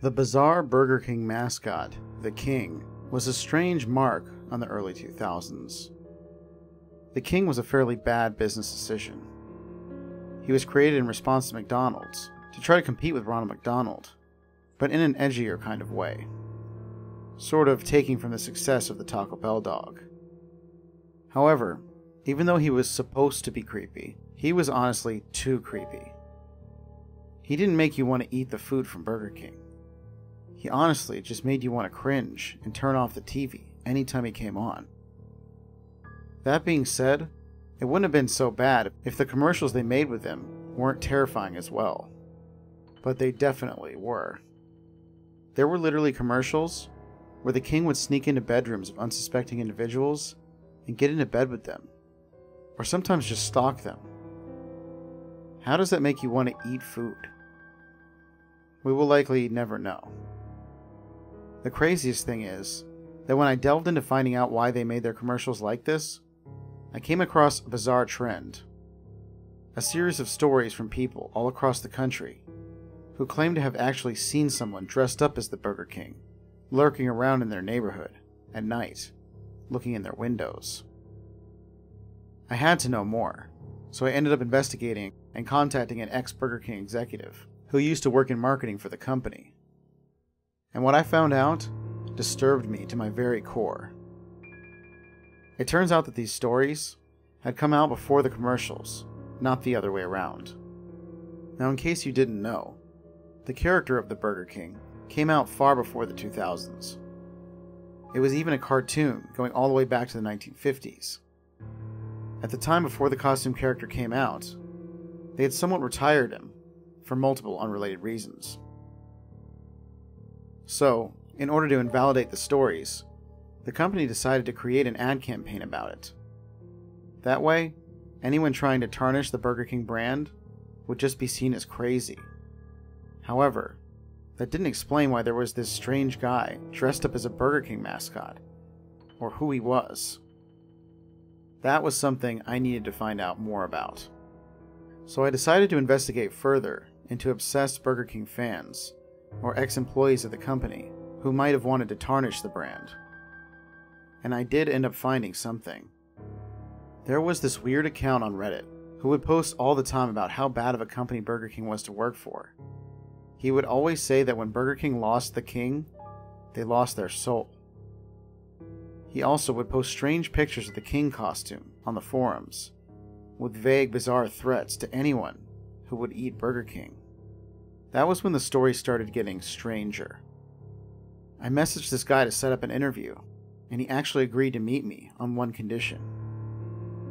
The bizarre Burger King mascot, the King, was a strange mark on the early 2000s. The King was a fairly bad business decision. He was created in response to McDonald's to try to compete with Ronald McDonald, but in an edgier kind of way, sort of taking from the success of the Taco Bell dog. However, even though he was supposed to be creepy, he was honestly too creepy. He didn't make you want to eat the food from Burger King. He honestly just made you want to cringe and turn off the TV anytime he came on. That being said, it wouldn't have been so bad if the commercials they made with him weren't terrifying as well. But they definitely were. There were literally commercials where the King would sneak into bedrooms of unsuspecting individuals and get into bed with them, or sometimes just stalk them. How does that make you want to eat food? We will likely never know. The craziest thing is that when I delved into finding out why they made their commercials like this, I came across a bizarre trend. A series of stories from people all across the country who claim to have actually seen someone dressed up as the Burger King, lurking around in their neighborhood at night, looking in their windows. I had to know more, so I ended up investigating and contacting an ex-Burger King executive who used to work in marketing for the company. And what I found out disturbed me to my very core. It turns out that these stories had come out before the commercials, not the other way around. Now, in case you didn't know, the character of the Burger King came out far before the 2000s. It was even a cartoon going all the way back to the 1950s. At the time before the costume character came out, they had somewhat retired him for multiple unrelated reasons. So, in order to invalidate the stories, the company decided to create an ad campaign about it. That way, anyone trying to tarnish the Burger King brand would just be seen as crazy. However, that didn't explain why there was this strange guy dressed up as a Burger King mascot, or who he was. That was something I needed to find out more about. So I decided to investigate further into obsessed Burger King fans, or ex-employees of the company, who might have wanted to tarnish the brand. And I did end up finding something. There was this weird account on Reddit who would post all the time about how bad of a company Burger King was to work for. He would always say that when Burger King lost the King, they lost their soul. He also would post strange pictures of the King costume on the forums, with vague, bizarre threats to anyone who would eat Burger King. That was when the story started getting stranger. I messaged this guy to set up an interview, and he actually agreed to meet me on one condition: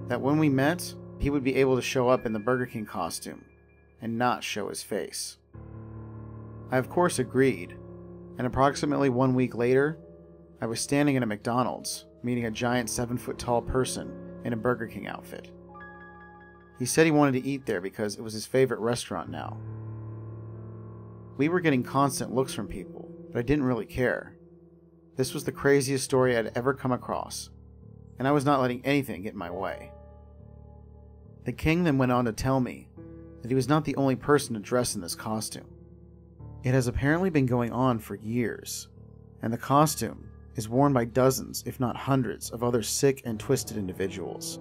that when we met, he would be able to show up in the Burger King costume and not show his face. I of course agreed, and approximately 1 week later, I was standing in a McDonald's, meeting a giant 7-foot-tall person in a Burger King outfit. He said he wanted to eat there because it was his favorite restaurant now. We were getting constant looks from people, but I didn't really care. This was the craziest story I'd ever come across, and I was not letting anything get in my way. The King then went on to tell me that he was not the only person to dress in this costume. It has apparently been going on for years, and the costume is worn by dozens, if not hundreds, of other sick and twisted individuals.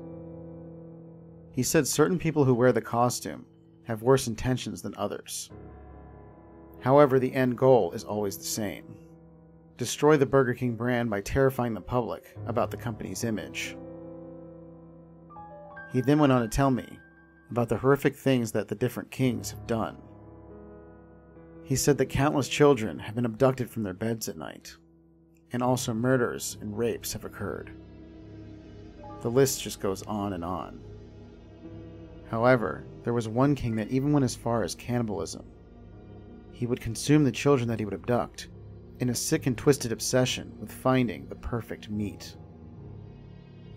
He said certain people who wear the costume have worse intentions than others. However, the end goal is always the same: destroy the Burger King brand by terrifying the public about the company's image. He then went on to tell me about the horrific things that the different kings have done. He said that countless children have been abducted from their beds at night, and also murders and rapes have occurred. The list just goes on and on. However, there was one king that even went as far as cannibalism. He would consume the children that he would abduct, in a sick and twisted obsession with finding the perfect meat.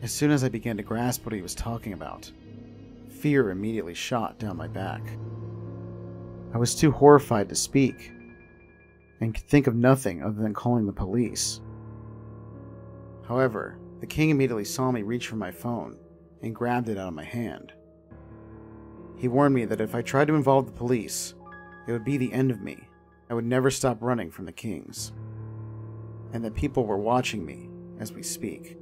As soon as I began to grasp what he was talking about, fear immediately shot down my back. I was too horrified to speak, and could think of nothing other than calling the police. However, the king immediately saw me reach for my phone and grabbed it out of my hand. He warned me that if I tried to involve the police, it would be the end of me, I would never stop running from the kings, and that people were watching me as we speak.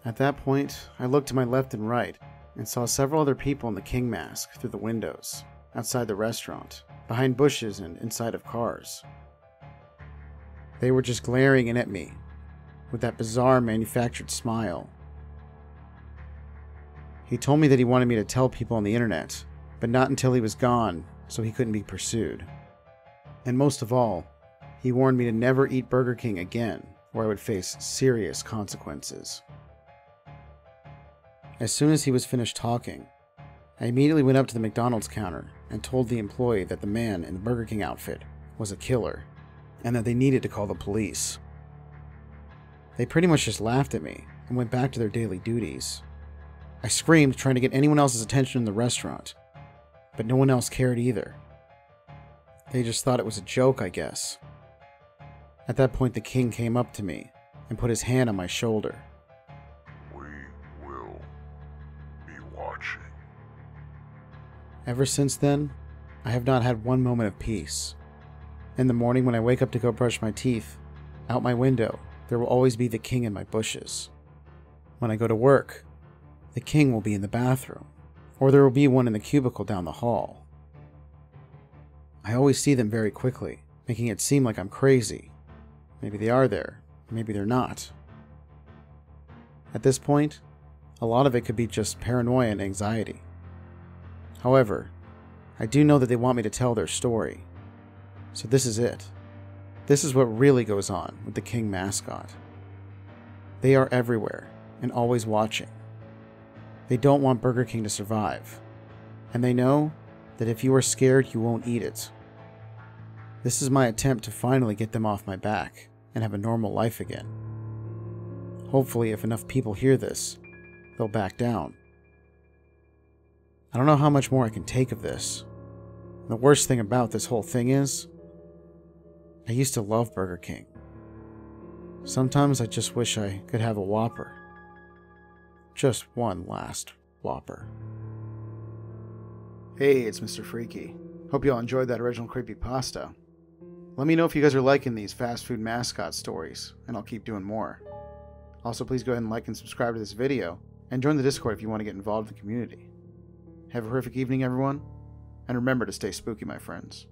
At that point, I looked to my left and right and saw several other people in the king mask through the windows, outside the restaurant, behind bushes and inside of cars. They were just glaring in at me with that bizarre manufactured smile. He told me that he wanted me to tell people on the internet, but not until he was gone, so he couldn't be pursued. And most of all, he warned me to never eat Burger King again, or I would face serious consequences. As soon as he was finished talking, I immediately went up to the McDonald's counter and told the employee that the man in the Burger King outfit was a killer, and that they needed to call the police. They pretty much just laughed at me and went back to their daily duties. I screamed, trying to get anyone else's attention in the restaurant, but no one else cared either. They just thought it was a joke, I guess. At that point, the king came up to me and put his hand on my shoulder. We will be watching. Ever since then, I have not had one moment of peace. In the morning when I wake up to go brush my teeth, out my window, there will always be the king in my bushes. When I go to work, the king will be in the bathroom, or there will be one in the cubicle down the hall. I always see them very quickly, making it seem like I'm crazy. Maybe they are there, maybe they're not. At this point, a lot of it could be just paranoia and anxiety. However, I do know that they want me to tell their story. So this is it. This is what really goes on with the king mascot. They are everywhere and always watching. They don't want Burger King to survive, and they know that if you are scared, you won't eat it. This is my attempt to finally get them off my back and have a normal life again. Hopefully, if enough people hear this, they'll back down. I don't know how much more I can take of this. The worst thing about this whole thing is, I used to love Burger King. Sometimes I just wish I could have a Whopper. Just one last Whopper. Hey, it's Mr. Freaky. Hope you all enjoyed that original Creepypasta. Let me know if you guys are liking these fast food mascot stories, and I'll keep doing more. Also, please go ahead and like and subscribe to this video, and join the Discord if you want to get involved in the community. Have a horrific evening, everyone, and remember to stay spooky, my friends.